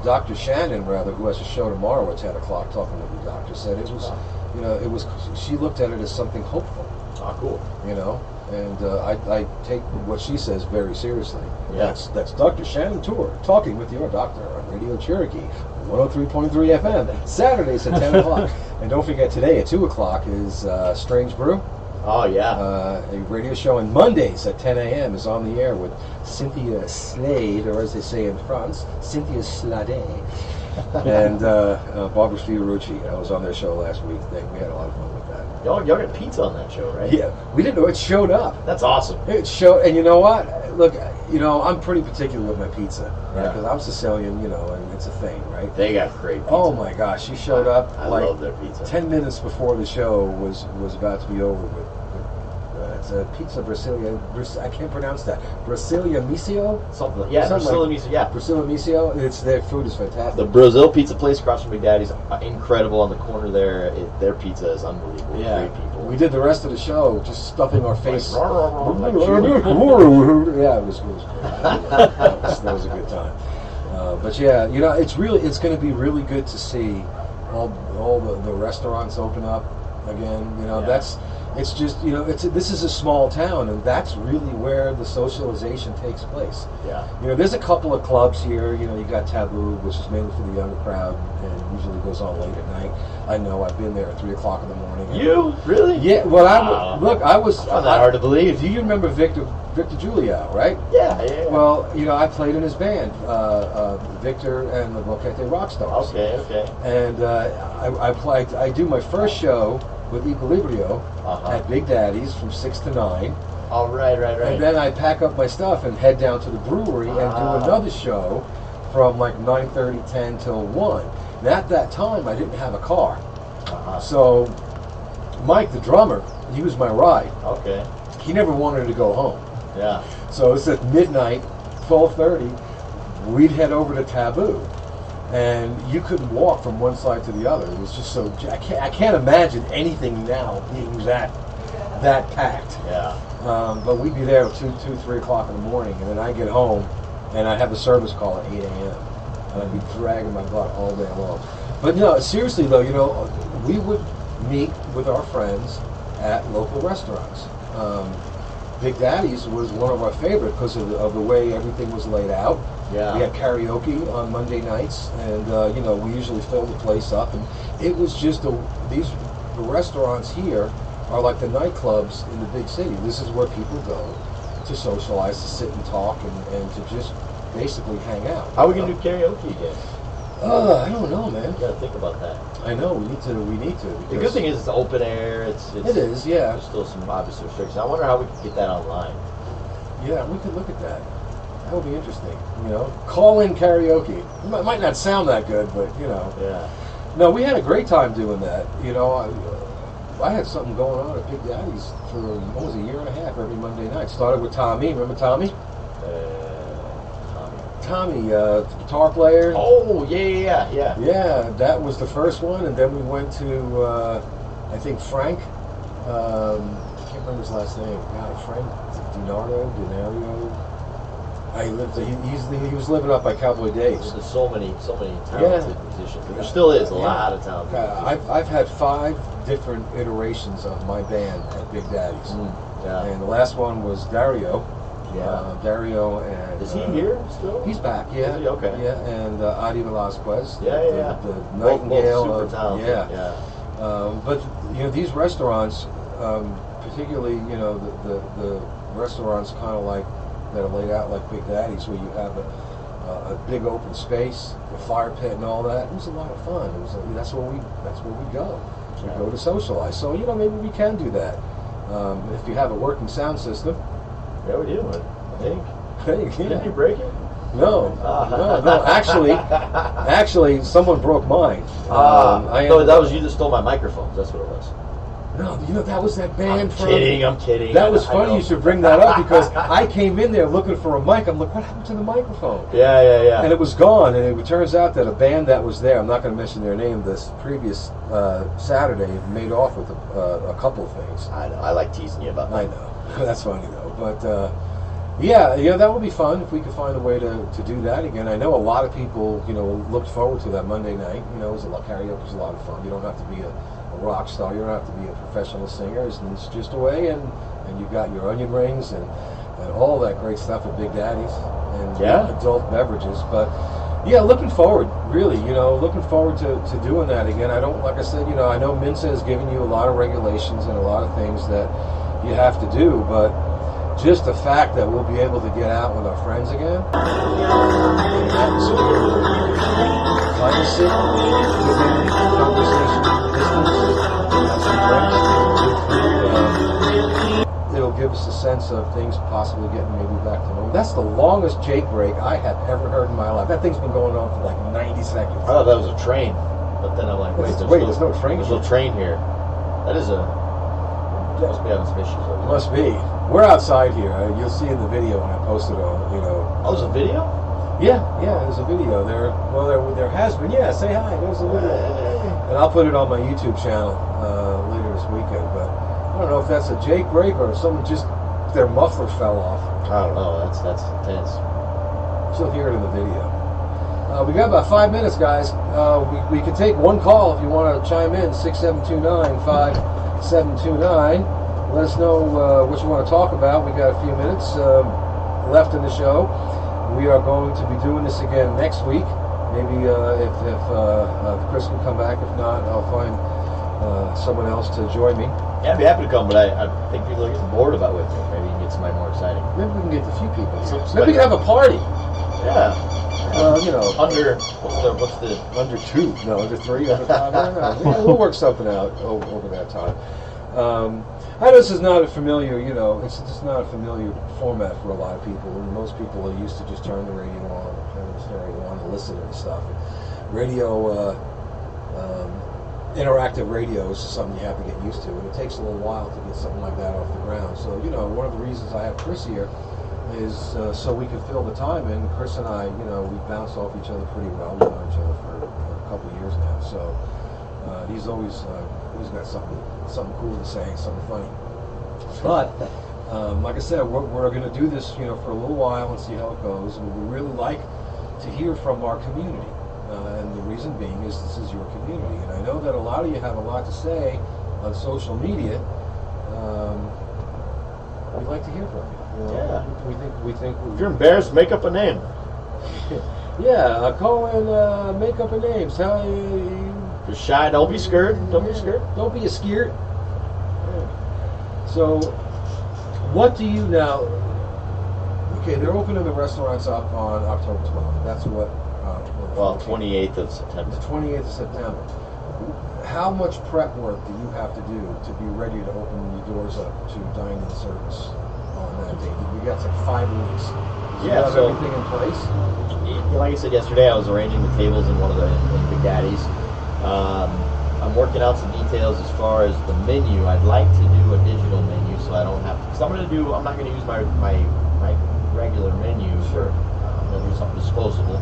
Dr. Shannon, rather, who has a show tomorrow at 10 o'clock, talking to the doctor, said it was, it was. She looked at it as something hopeful. Oh, cool. And I take what she says very seriously. Yeah. That's Dr. Shannon Tour talking with your doctor on Radio Cherokee, 103.3 FM, Saturdays at 10 o'clock. And don't forget, today at 2 o'clock is Strange Brew. Oh, yeah. A radio show, and Mondays at 10 a.m. is on the air with Cynthia Slade, or as they say in France, Cynthia Slade, and Barbara Fiorucci. I was on their show last week. We had a lot of fun with that. Y'all got pizza on that show, right? Yeah, we didn't know it showed up. That's awesome. It showed, and you know what? Look, I'm pretty particular with my pizza, right? Because I'm Sicilian, and it's a thing, right? They got great pizza. Oh my gosh, she showed up. I love their pizza. 10 minutes before the show was about to be over with. It's a pizza Brasilia. I can't pronounce that. Brasilia Misio? Something like Brasilia Misio. Yeah, Brasilia Misio. Their food is fantastic. The Brazil pizza place across from Big Daddy's, incredible on the corner there. Their pizza is unbelievable. Yeah. Great people. We did the rest of the show just stuffing our face. Like, yeah, it was great. That was a good time. But yeah, it's going to be really good to see all the restaurants open up again. It's just, this is a small town, and that's really where the socialization takes place. Yeah. There's a couple of clubs here. You got Taboo, which is mainly for the younger crowd, and usually goes on late at night. I know, I've been there at 3 o'clock in the morning. You? Really? Yeah, well, Wow. I was... I found that hard to believe. Do you remember Victor Giuliao, right? Yeah. Well, I played in his band, Victor and the Boquete Rockstars. Okay. And I do my first show with Equilibrio at Big Daddy's from 6 to 9. Oh, right. And then I pack up my stuff and head down to the brewery and do another show from like 9:30, 10 till 1. And at that time, I didn't have a car. So Mike, the drummer, he was my ride. Okay. He never wanted to go home. Yeah. So it's at midnight, 12:30, we'd head over to Taboo. And you couldn't walk from one side to the other. It was just so... I can't imagine anything now being that packed. Yeah. But we'd be there at 3 o'clock in the morning, and then I'd get home, and I'd have a service call at 8 a.m. And I'd be dragging my butt all day long. But seriously though, we would meet with our friends at local restaurants. Big Daddy's was one of our favorite because of the way everything was laid out. Yeah. We had karaoke on Monday nights, and we usually fill the place up. And it was just the restaurants here are like the nightclubs in the big city. This is where people go to socialize, to sit and talk, and to just basically hang out. How are we gonna do karaoke again? I don't know, man. You gotta think about that. I know we need to. The good thing is it's open air. It is, yeah. There's still some obvious restrictions. I wonder how we can get that online. Yeah, we could look at that. That would be interesting. Call in karaoke. It might not sound that good, but Yeah. No, we had a great time doing that. I had something going on at Big Daddy's for almost a year and a half every Monday night. Started with Tommy. Remember Tommy? Tommy, guitar player. Oh, yeah. Yeah, that was the first one, and then we went to, I think Frank. I can't remember his last name. God, Frank Denario. He was living up by Cowboy Dave's. There's so many talented musicians. There still is a lot of talented musicians. I've had 5 different iterations of my band at Big Daddy's. Yeah. And the last one was Dario. Yeah. Dario and... Is he here still? He's back, yeah. Is he? Okay. Yeah, and Adi Velasquez. Yeah. The Nightingale. Both super talented. Yeah. But, these restaurants, particularly, the restaurants kind of like that are laid out like Big Daddy's, where you have a big open space, the fire pit and all that. It was a lot of fun. That's where we go. We go to socialize. So maybe we can do that if you have a working sound system. Yeah, we do. I think. Yeah. Didn't you break it? No. Actually, someone broke mine. No, that was you that stole my microphones. That's what it was. No, you know, that was that band I'm from... kidding. That was I funny know. you should bring that up because I came in there looking for a mic. I'm like, what happened to the microphone? Yeah. And it was gone, and it turns out that a band that was there, I'm not going to mention their name, this previous Saturday made off with a couple of things. I know. I like teasing you about that. I know. That's funny, though. But, yeah, that would be fun if we could find a way to do that again. I know a lot of people, looked forward to that Monday night. It was karaoke was a lot of fun. You don't have to be a rock star. You don't have to be a professional singer. It's just a way, and you've got your onion rings and all that great stuff at Big Daddy's and adult beverages. But yeah, looking forward, really, looking forward to doing that again. I don't, like I said, I know Mensa has given you a lot of regulations and a lot of things that you have to do, but just the fact that we'll be able to get out with our friends again, and atmosphere, kind of sit within conversation distance, have some drinks, good food, it'll give us a sense of things possibly getting maybe back to normal. That's the longest Jake break I have ever heard in my life. That thing's been going on for like 90 seconds. I thought that was a train, but then I'm like, There's no train. There's no train here. That is must be having some issues over there. Must be. We're outside here. You'll see in the video when I posted it. Oh, there's a video? Yeah, there's a video there. Well, there has been. Yeah, say hi. There's a video, and I'll put it on my YouTube channel later this weekend. But I don't know if that's a Jake break or if someone just their muffler fell off. I don't know. That's intense. You'll hear it in the video. We got about 5 minutes, guys. We can take one call if you want to chime in. 672-9729. Let us know what you want to talk about. We got a few minutes left in the show. We are going to be doing this again next week. Maybe if Chris can come back. If not, I'll find someone else to join me. Yeah, I'd be happy to come, but I think people are getting bored about with me. Maybe you can get somebody more exciting. Maybe we can get a few people. Maybe we can have a party. Yeah. Under what's the under 2? No, under 3, under 5. I don't know. Yeah, we'll work something out over that time. I know this is not a familiar, it's just not a familiar format for a lot of people. And most people are used to just turn the radio on, and listen to stuff. Radio, interactive radio is something you have to get used to, and it takes a little while to get something like that off the ground. So, one of the reasons I have Chris here is so we can fill the time in. Chris and I, we bounce off each other pretty well. We've known each other for a couple of years now, so he's always got something cool to say, something funny. But like I said, we're going to do this, for a little while and see how it goes. And we really like to hear from our community, and the reason being is this is your community, and I know that a lot of you have a lot to say on social media. We'd like to hear from you. Yeah. We think. If you're embarrassed, make up a name. Yeah, call in, make up a name. Tell If you're shy, don't be scared. Don't be scared. Don't be a scared. So, what do you now? Okay, they're opening the restaurants up on October 12th. That's what. 28th of September. The 28th of September. How much prep work do you have to do to be ready to open your doors up to dining service on that date? We got like 5 weeks. Do you have everything in place? Like I said yesterday, I was arranging the tables in one of the Big Daddies. I'm working out some details as far as the menu. I'd like to do a digital menu so I don't have to, because I'm not going to use my regular menu. Sure. I'm going to do something disposable.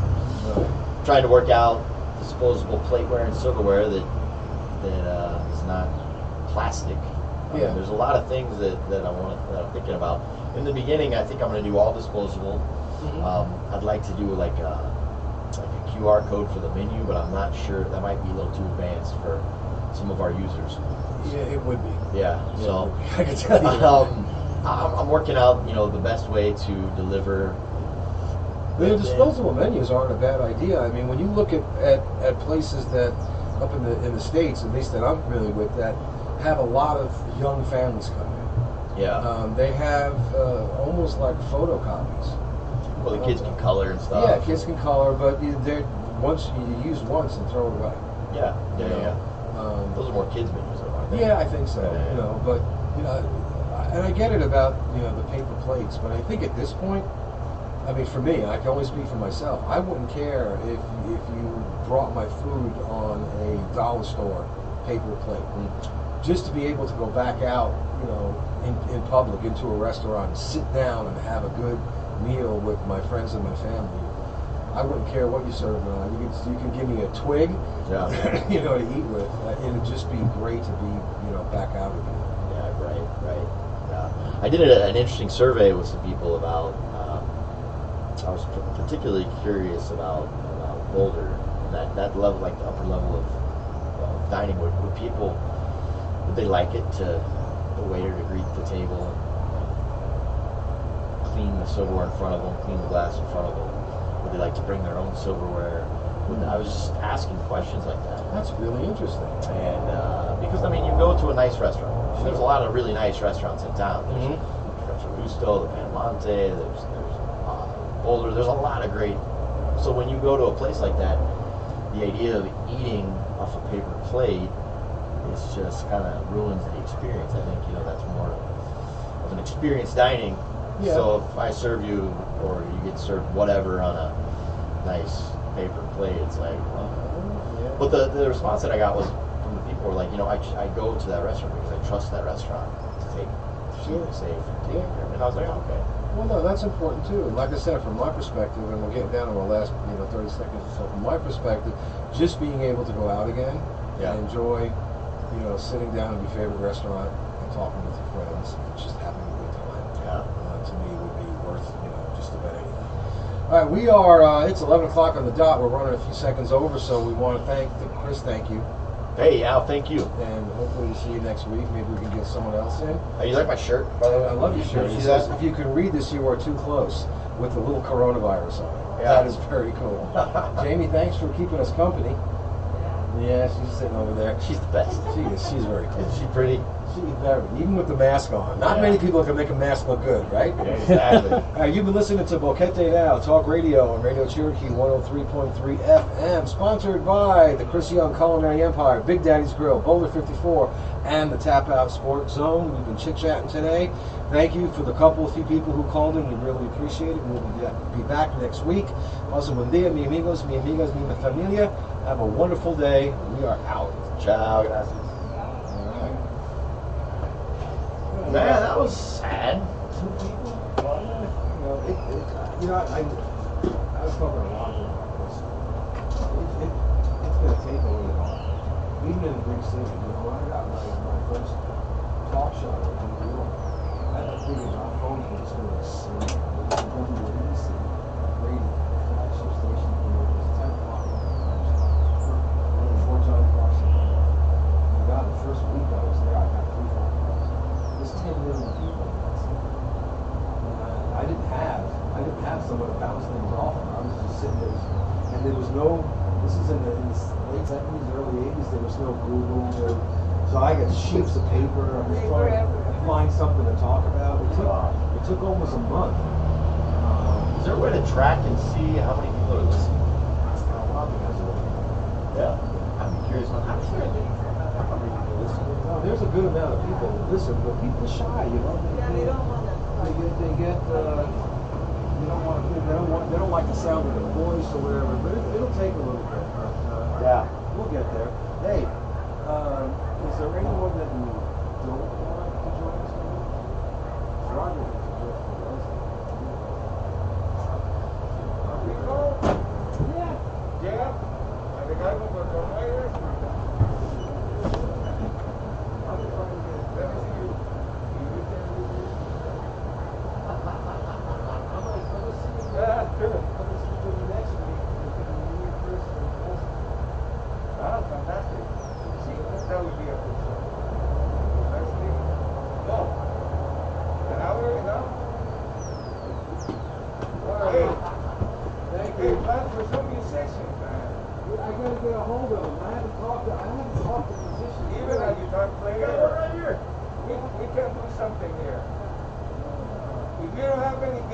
Trying to work out disposable plateware and silverware that is not plastic. Yeah. There's a lot of things that I'm thinking about. In the beginning, I think I'm going to do all disposable. Mm-hmm. I'd like to do like a QR code for the menu, but I'm not sure. That might be a little too advanced for some of our users. Yeah, it would be. Yeah. So I can tell you. I'm working out, the best way to deliver. The disposable menus aren't a bad idea. I mean, when you look at places that up in the States, at least that I'm familiar with, that have a lot of young families come in. Yeah. They have almost like photocopies. Well, the kids can color and stuff. Yeah, kids can color, but they're once you use once and throw it away. Yeah. Those are more kids menus, though, I think. Yeah, I think so. Yeah. But and I get it about the paper plates, but I think at this point, I mean, for me, I can only speak for myself. I wouldn't care if you brought my food on a dollar store paper plate. And just to be able to go back out, you know, in public into a restaurant and sit down and have a good meal with my friends and my family. I wouldn't care what you serve. You can give me a twig, you know, to eat with. It'd just be great to be, you know, back out again. Yeah, right. Yeah. I did an interesting survey with some people about. I was particularly curious about Boulder, that level, like the upper level of dining. Would people, would they like it to the waiter to greet the table and clean the silverware in front of them, clean the glass in front of them? Would they like to bring their own silverware? I was just asking questions like that. That's really interesting. And because I mean, you go to a nice restaurant. There's a lot of really nice restaurants in town. There's Gusto, the Panamonte. There's Boulder. There's a lot of great. So when you go to a place like that, the idea of eating off a paper plate is just kind of ruins the experience. I think, you know, that's more of an experience dining. Yeah. So if I serve you, or you get served whatever on a nice paper plate, it's like, well. But the response that I got was from the people were like, you know, I go to that restaurant because I trust that restaurant to take safe and take care of it. And I was like, okay. Well, no, that's important too. And like I said, from my perspective, and we're getting down to our last, 30 seconds or so. From my perspective, just being able to go out again and enjoy, sitting down in your favorite restaurant and talking with your friends, and just having a good time. To me, would be worth, just about anything. All right, we are. It's 11 o'clock on the dot. We're running a few seconds over, so we want to thank Chris. Thank you. Hey, Al, thank you. And hopefully to see you next week. Maybe we can get someone else in. You like my shirt, by the way? I love your shirt. It says, if you can read this, you are too close, with the little coronavirus on it. Yeah. That is very cool. Jamie, thanks for keeping us company. Yeah, she's sitting over there. She's the best. She is. She's very cool. Is she pretty? She's very, even with the mask on. Not many people can make a mask look good, right? Yeah, exactly. All right, you've been listening to Boquete Now, Talk Radio on Radio Cherokee 103.3 FM, sponsored by the Chris Young Culinary Empire, Big Daddy's Grill, Boulder 54, and the Tap Out Sports Zone. We've been chit-chatting today. Thank you for the few people who called in. We really appreciate it. We'll be back next week. Also, buen dia, mi amigos, mi amigas, mi familia. Have a wonderful day. We are out. Ciao, gracias. Man, that was sad. Two people. I was talking a lot about this. It's going to take a little while. Even in a big city, when I got my first talk show in New York, I had to figure my phone was just going to sing. It was WABC radio, flagship station. It was 10 o'clock. Before John Clarkson came on. And God, the first week I was there, I got 3 phone calls. There's 10 million people. I didn't have someone to bounce things off. I was just sitting there, and there was no. This is in the late 70s, early 80s. There was no Google. So I got sheets of paper. I was trying to find something to talk about. It took almost a month. Is there a way to track and see how many people are listening? Yeah. I'd be curious on how many people listen. No, there's a good amount of people that listen, but people are shy, They don't want to. They don't like the sound of their voice or whatever, but it'll take a little bit. Yeah. We'll get there. Hey, is there anyone that you don't want to join us today? Roger. We can do something here. If you don't have any